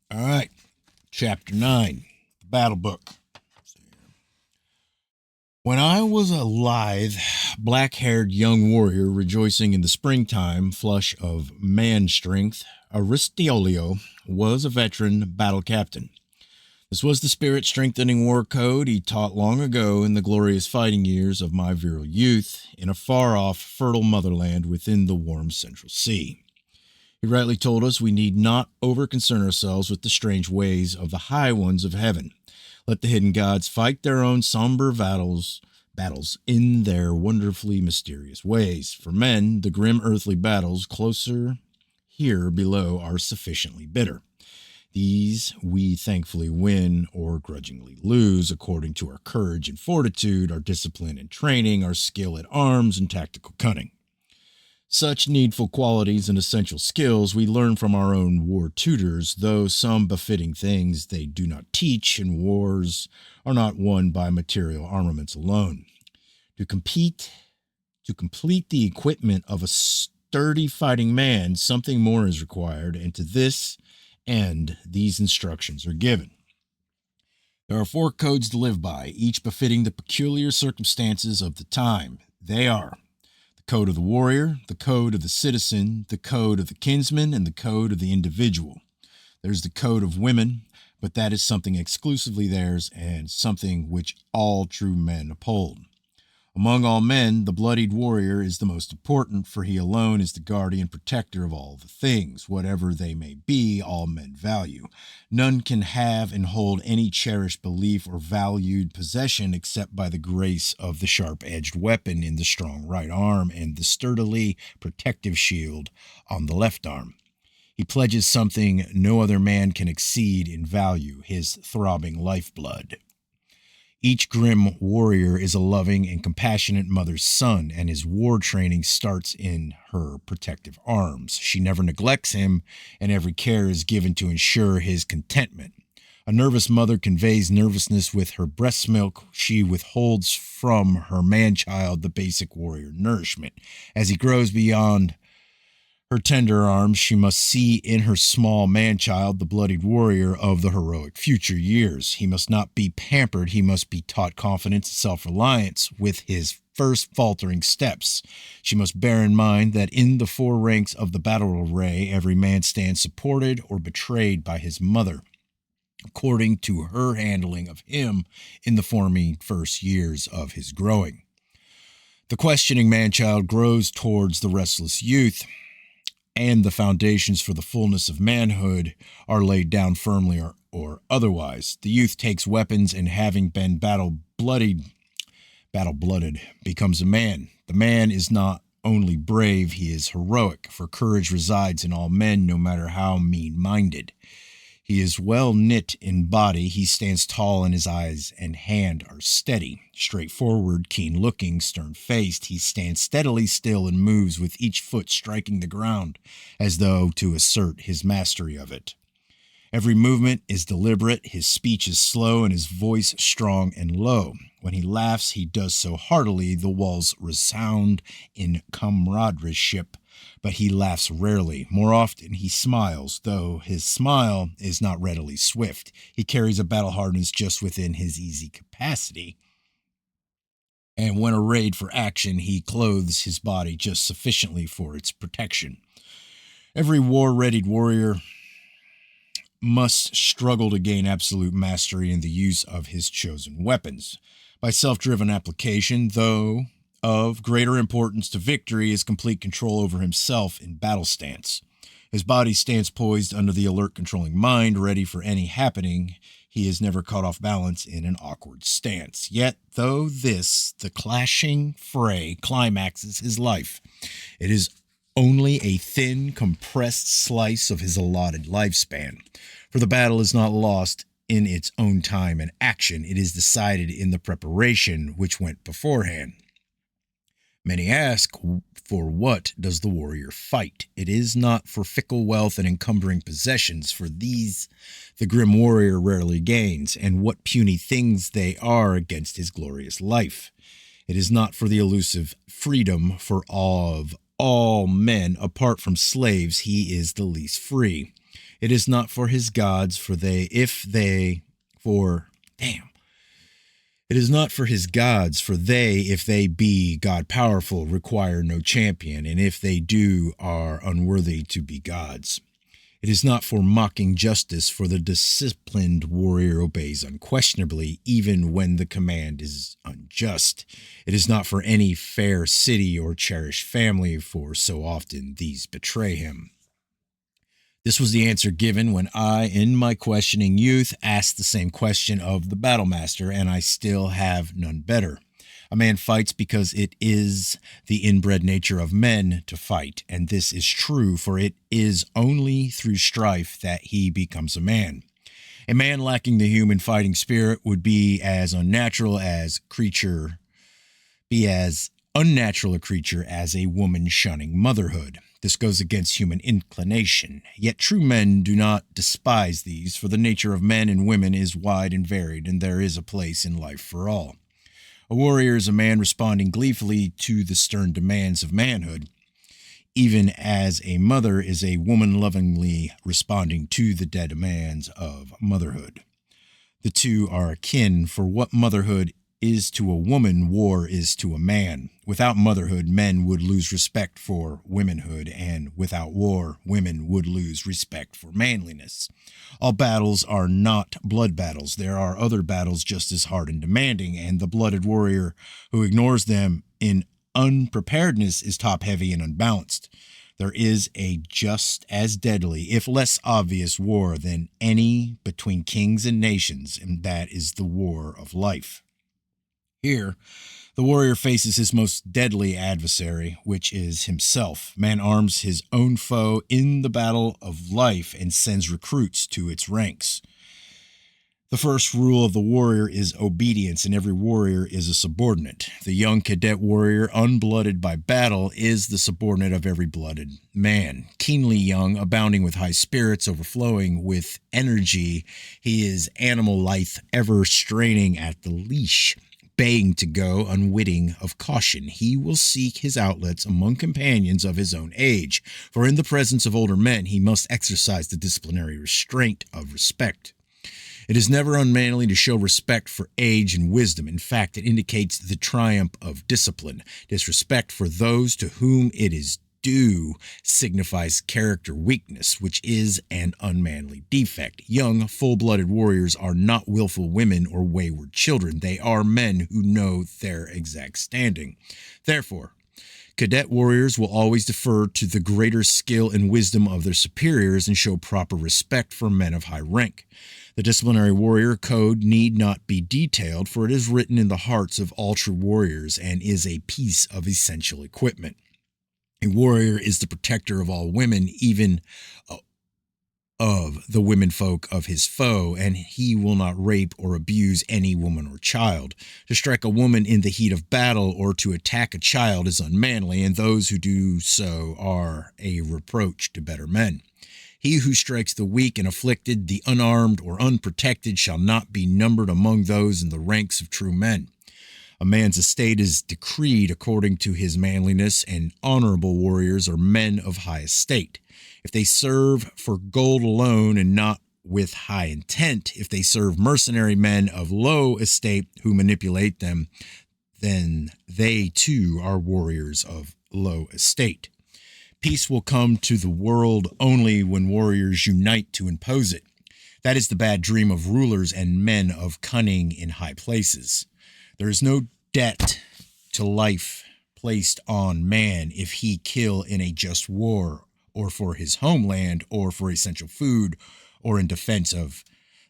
All right, Chapter 9, the Battle Book. When I was a lithe, black-haired young warrior rejoicing in the springtime flush of man strength, Aristiolio was a veteran battle captain. This was the spirit-strengthening war code he taught long ago in the glorious fighting years of my virile youth in a far-off, fertile motherland within the warm Central Sea. He rightly told us we need not over-concern ourselves with the strange ways of the high ones of heaven. Let the hidden gods fight their own somber battles in their wonderfully mysterious ways. For men, the grim earthly battles closer here below are sufficiently bitter. These we thankfully win or grudgingly lose according to our courage and fortitude, our discipline and training, our skill at arms and tactical cunning. Such needful qualities and essential skills we learn from our own war tutors, though some befitting things they do not teach, and wars are not won by material armaments alone. To complete the equipment of a sturdy fighting man, something more is required, and to this end these instructions are given. There are 4 codes to live by, each befitting the peculiar circumstances of the time. They are the code of the warrior, the code of the citizen, the code of the kinsman, and the code of the individual. There's the code of women, but that is something exclusively theirs and something which all true men uphold. Among all men, the bloodied warrior is the most important, for he alone is the guardian protector of all the things, whatever they may be, all men value. None can have and hold any cherished belief or valued possession except by the grace of the sharp-edged weapon in the strong right arm and the sturdily protective shield on the left arm. He pledges something no other man can exceed in value, his throbbing lifeblood. Each grim warrior is a loving and compassionate mother's son, and his war training starts in her protective arms. She never neglects him, and every care is given to ensure his contentment. A nervous mother conveys nervousness with her breast milk. She withholds from her man-child the basic warrior nourishment. As he grows beyond her tender arms, she must see in her small man-child the bloodied warrior of the heroic future years. He must not be pampered. He must be taught confidence and self-reliance with his first faltering steps. She must bear in mind that in the 4 ranks of the battle array, every man stands supported or betrayed by his mother, according to her handling of him in the forming first years of his growing. The questioning man-child grows towards the restless youth, and the foundations for the fullness of manhood are laid down firmly or otherwise. The youth takes weapons and, having been battle-blooded, becomes a man. The man is not only brave, he is heroic, for courage resides in all men, no matter how mean-minded. He is well knit in body. He stands tall, and his eyes and hand are steady. Straightforward, keen-looking, stern-faced, he stands steadily still and moves with each foot striking the ground, as though to assert his mastery of it. Every movement is deliberate, his speech is slow, and his voice strong and low. When he laughs, he does so heartily the walls resound in comradeship, but he laughs rarely. More often he smiles, though his smile is not readily swift. He carries a battle hardness just within his easy capacity, and when arrayed for action, he clothes his body just sufficiently for its protection. Every war-readied warrior must struggle to gain absolute mastery in the use of his chosen weapons. By self-driven application, though of greater importance to victory, is complete control over himself in battle stance. His body stands poised under the alert controlling mind, ready for any happening. He is never caught off balance in an awkward stance. Yet, though the clashing fray climaxes his life, it is only a thin, compressed slice of his allotted lifespan. For the battle is not lost in its own time and action. It is decided in the preparation which went beforehand. Many ask, for what does the warrior fight? It is not for fickle wealth and encumbering possessions, for these the grim warrior rarely gains, and what puny things they are against his glorious life. It is not for the elusive freedom, for of all men, apart from slaves, he is the least free. It is not for his gods, for they, if they, for, damn. It is not for his gods, for they, if they be God powerful, require no champion, and if they do, are unworthy to be gods. It is not for mocking justice, for the disciplined warrior obeys unquestionably, even when the command is unjust. It is not for any fair city or cherished family, for so often these betray him. This was the answer given when I, in my questioning youth, asked the same question of the battlemaster, and I still have none better. A man fights because it is the inbred nature of men to fight, and this is true, for it is only through strife that he becomes a man. A man lacking the human fighting spirit would be as unnatural a creature as a woman shunning motherhood. This goes against human inclination. Yet true men do not despise these, for the nature of men and women is wide and varied, and there is a place in life for all. A warrior is a man responding gleefully to the stern demands of manhood, even as a mother is a woman lovingly responding to the demands of motherhood. The two are akin, for what motherhood is to a woman, war is to a man. Without motherhood, men would lose respect for womanhood, and without war, women would lose respect for manliness. All battles are not blood battles. There are other battles just as hard and demanding, and the blooded warrior who ignores them in unpreparedness is top-heavy and unbalanced. There is a just as deadly, if less obvious, war than any between kings and nations, and that is the war of life. Here, the warrior faces his most deadly adversary, which is himself. Man arms his own foe in the battle of life and sends recruits to its ranks. The first rule of the warrior is obedience, and every warrior is a subordinate. The young cadet warrior, unblooded by battle, is the subordinate of every blooded man. Keenly young, abounding with high spirits, overflowing with energy, he is animal lithe, ever straining at the leash, baying to go, unwitting of caution. He will seek his outlets among companions of his own age, for in the presence of older men he must exercise the disciplinary restraint of respect. It is never unmanly to show respect for age and wisdom. In fact, it indicates the triumph of discipline. Disrespect for those to whom it is due signifies character weakness, which is an unmanly defect. Young, full-blooded warriors are not willful women or wayward children. They are men who know their exact standing. Therefore, cadet warriors will always defer to the greater skill and wisdom of their superiors and show proper respect for men of high rank. The disciplinary warrior code need not be detailed, for it is written in the hearts of all true warriors and is a piece of essential equipment. A warrior is the protector of all women, even of the womenfolk of his foe, and he will not rape or abuse any woman or child. To strike a woman in the heat of battle or to attack a child is unmanly, and those who do so are a reproach to better men. He who strikes the weak and afflicted, the unarmed or unprotected, shall not be numbered among those in the ranks of true men. A man's estate is decreed according to his manliness, and honorable warriors are men of high estate. If they serve for gold alone and not with high intent, if they serve mercenary men of low estate who manipulate them, then they too are warriors of low estate. Peace will come to the world only when warriors unite to impose it. That is the bad dream of rulers and men of cunning in high places. There is no debt to life placed on man if he kill in a just war, or for his homeland, or for essential food, or in defense of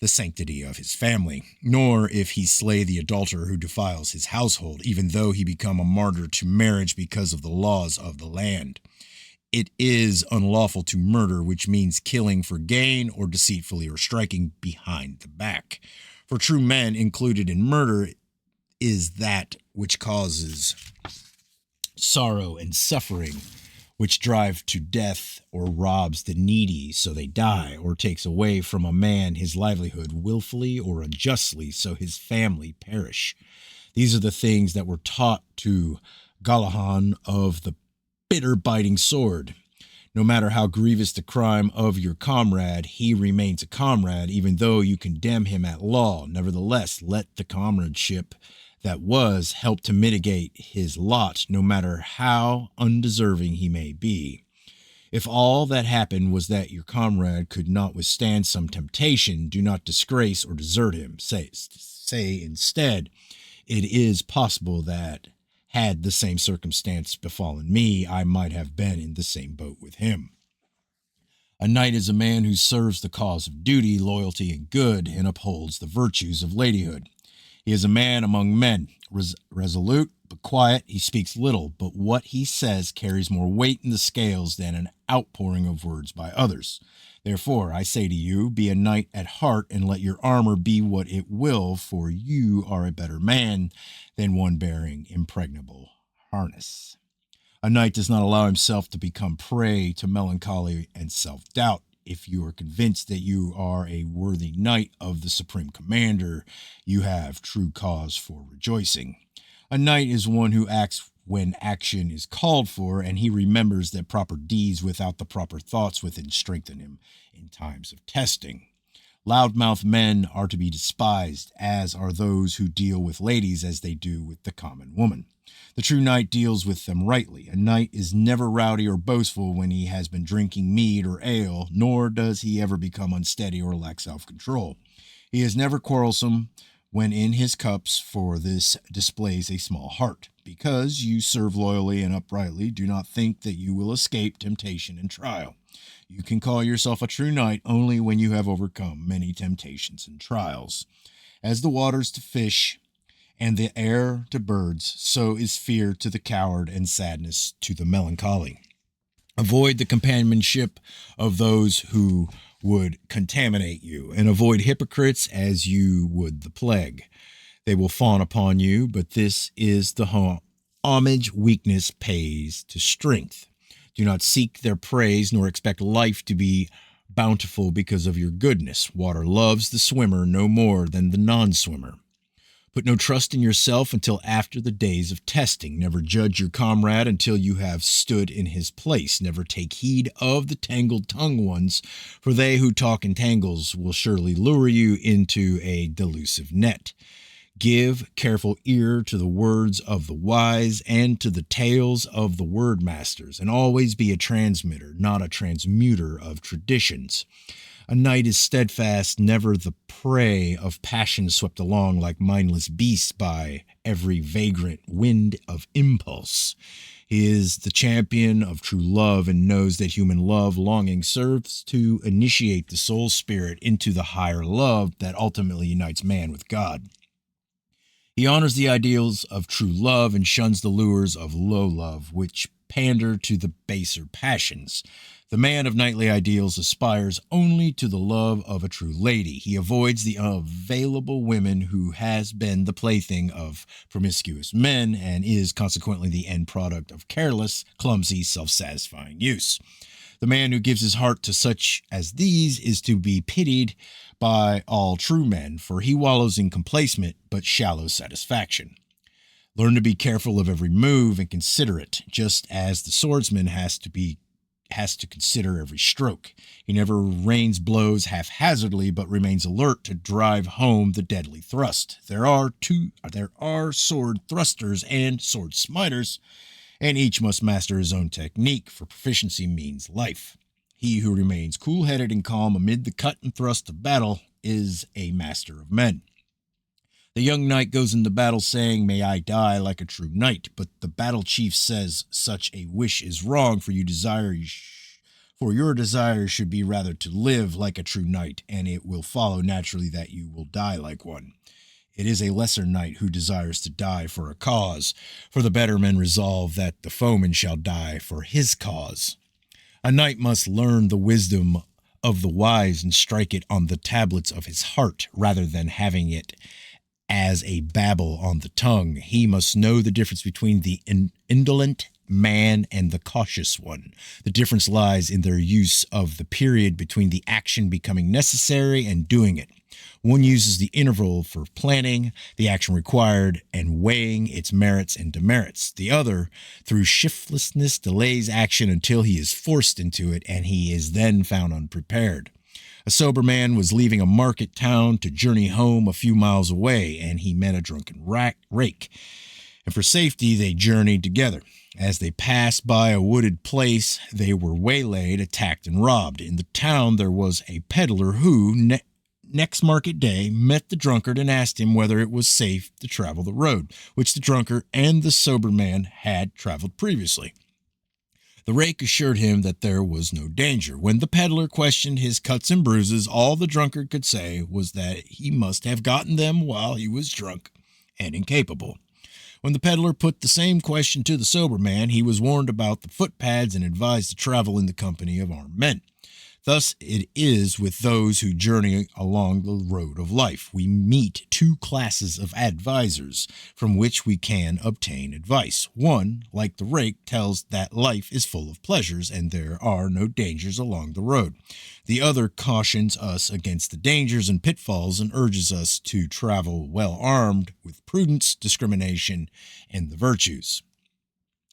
the sanctity of his family, nor if he slay the adulterer who defiles his household, even though he become a martyr to marriage because of the laws of the land. It is unlawful to murder, which means killing for gain or deceitfully or striking behind the back. For true men, included in murder is that which causes sorrow and suffering, which drive to death or robs the needy so they die, or takes away from a man his livelihood willfully or unjustly so his family perish. These are the things that were taught to Galahan of the bitter biting sword. No matter how grievous the crime of your comrade, he remains a comrade, even though you condemn him at law. Nevertheless, let the comradeship that was help to mitigate his lot, no matter how undeserving he may be. If all that happened was that your comrade could not withstand some temptation, do not disgrace or desert him. Say instead, it is possible that had the same circumstance befallen me, I might have been in the same boat with him. A knight is a man who serves the cause of duty, loyalty, and good, and upholds the virtues of ladyhood. He is a man among men, resolute but quiet. He speaks little, but what he says carries more weight in the scales than an outpouring of words by others. Therefore, I say to you, be a knight at heart, and let your armor be what it will, for you are a better man than one bearing impregnable harness. A knight does not allow himself to become prey to melancholy and self-doubt. If you are convinced that you are a worthy knight of the supreme commander, you have true cause for rejoicing. A knight is one who acts when action is called for, and he remembers that proper deeds without the proper thoughts within strengthen him in times of testing. Loudmouth men are to be despised, as are those who deal with ladies as they do with the common woman. The true knight deals with them rightly. A knight is never rowdy or boastful when he has been drinking mead or ale, nor does he ever become unsteady or lack self-control. He is never quarrelsome when in his cups, for this displays a small heart. Because you serve loyally and uprightly, do not think that you will escape temptation and trial. You can call yourself a true knight only when you have overcome many temptations and trials. As the waters to fish and the air to birds, so is fear to the coward and sadness to the melancholy. Avoid the companionship of those who would contaminate you, and avoid hypocrites as you would the plague. They will fawn upon you, but this is the homage weakness pays to strength. Do not seek their praise, nor expect life to be bountiful because of your goodness. Water loves the swimmer no more than the non-swimmer. Put no trust in yourself until after the days of testing. Never judge your comrade until you have stood in his place. Never take heed of the tangled-tongued ones, for they who talk in tangles will surely lure you into a delusive net. Give careful ear to the words of the wise and to the tales of the word masters, and always be a transmitter, not a transmuter of traditions. A knight is steadfast, never the prey of passion swept along like mindless beasts by every vagrant wind of impulse. He is the champion of true love and knows that human love longing serves to initiate the soul spirit into the higher love that ultimately unites man with God. He honors the ideals of true love and shuns the lures of low love, which pander to the baser passions. The man of knightly ideals aspires only to the love of a true lady. He avoids the available women who has been the plaything of promiscuous men and is consequently the end product of careless, clumsy, self-satisfying use. The man who gives his heart to such as these is to be pitied by all true men, for he wallows in complacent but shallow satisfaction. Learn to be careful of every move and considerate, just as the swordsman has to consider every stroke. He never rains blows haphazardly, but remains alert to drive home the deadly thrust. There are sword thrusters and sword smiters, and each must master his own technique, for proficiency means life. He who remains cool-headed and calm amid the cut and thrust of battle is a master of men. The young knight goes into battle saying, "May I die like a true knight," but the battle chief says such a wish is wrong, for your desire should be rather to live like a true knight, and it will follow naturally that you will die like one. It is a lesser knight who desires to die for a cause, for the better men resolve that the foeman shall die for his cause. A knight must learn the wisdom of the wise and strike it on the tablets of his heart, rather than having it as a babble on the tongue. He must know the difference between the indolent man and the cautious one. The difference lies in their use of the period between the action becoming necessary and doing it. One uses the interval for planning the action required and weighing its merits and demerits. The other, through shiftlessness, delays action until he is forced into it, and he is then found unprepared. A sober man was leaving a market town to journey home a few miles away, and he met a drunken rake. And for safety, they journeyed together. As they passed by a wooded place, they were waylaid, attacked, and robbed. In the town, there was a peddler who, next market day, met the drunkard and asked him whether it was safe to travel the road, which the drunkard and the sober man had traveled previously. The rake assured him that there was no danger. When the peddler questioned his cuts and bruises, all the drunkard could say was that he must have gotten them while he was drunk and incapable. When the peddler put the same question to the sober man, he was warned about the footpads and advised to travel in the company of armed men. Thus it is with those who journey along the road of life. We meet two classes of advisors from which we can obtain advice. One, like the rake, tells that life is full of pleasures and there are no dangers along the road. The other cautions us against the dangers and pitfalls and urges us to travel well armed with prudence, discrimination, and the virtues.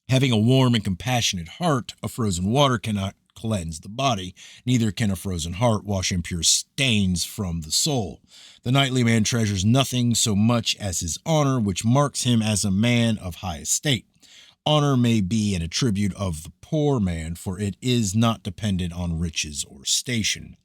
Having a warm and compassionate heart, a frozen water cannot cleanse the body, neither can a frozen heart wash impure stains from the soul. The knightly man treasures nothing so much as his honor, which marks him as a man of high estate. Honor may be an attribute of the poor man, for it is not dependent on riches or station.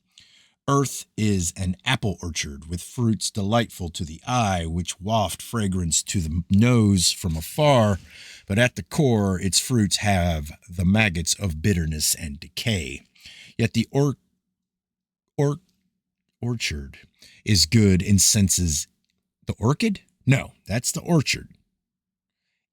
Earth is an apple orchard with fruits delightful to the eye, which waft fragrance to the nose from afar, but at the core its fruits have the maggots of bitterness and decay. Yet the orchard is good in senses. The orchid? No, that's the orchard.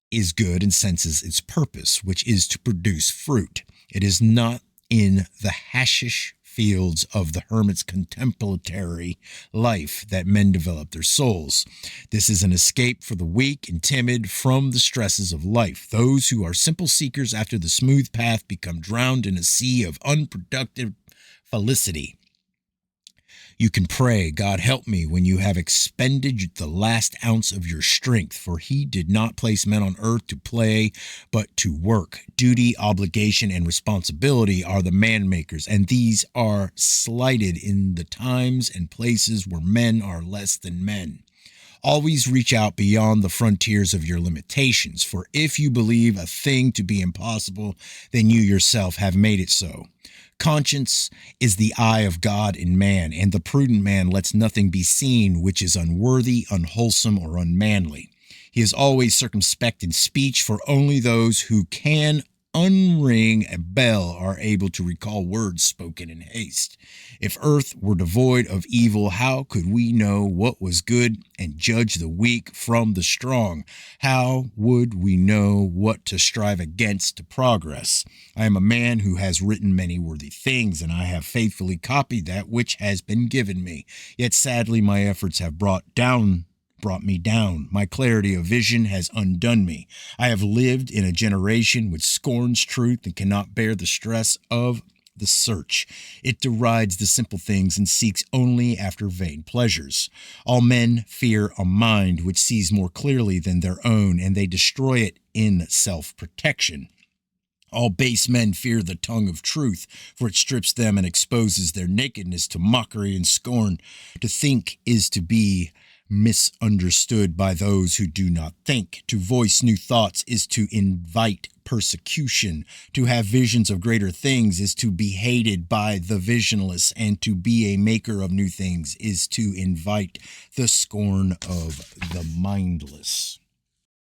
Is good and senses its purpose, which is to produce fruit. It is not in the hashish fields of the hermit's contemplatory life that men develop their souls. This is an escape for the weak and timid from the stresses of life. Those who are simple seekers after the smooth path become drowned in a sea of unproductive felicity. You can pray, God help me, when you have expended the last ounce of your strength, for he did not place men on earth to play, but to work. Duty, obligation, and responsibility are the man makers, and these are slighted in the times and places where men are less than men. Always reach out beyond the frontiers of your limitations, for if you believe a thing to be impossible, then you yourself have made it so. Conscience is the eye of God in man, and the prudent man lets nothing be seen which is unworthy, unwholesome, or unmanly. He is always circumspect in speech, for only those who can unring a bell are able to recall words spoken in haste. If earth were devoid of evil, how could we know what was good and judge the weak from the strong? How would we know what to strive against to progress? I am a man who has written many worthy things, and I have faithfully copied that which has been given me. Yet sadly my efforts have brought me down. My clarity of vision has undone me. I have lived in a generation which scorns truth and cannot bear the stress of the search. It derides the simple things and seeks only after vain pleasures. All men fear a mind which sees more clearly than their own, and they destroy it in self-protection. All base men fear the tongue of truth, for it strips them and exposes their nakedness to mockery and scorn. To think is to be misunderstood by those who do not think. To voice new thoughts is to invite persecution. To have visions of greater things is to be hated by the visionless, and to be a maker of new things is to invite the scorn of the mindless.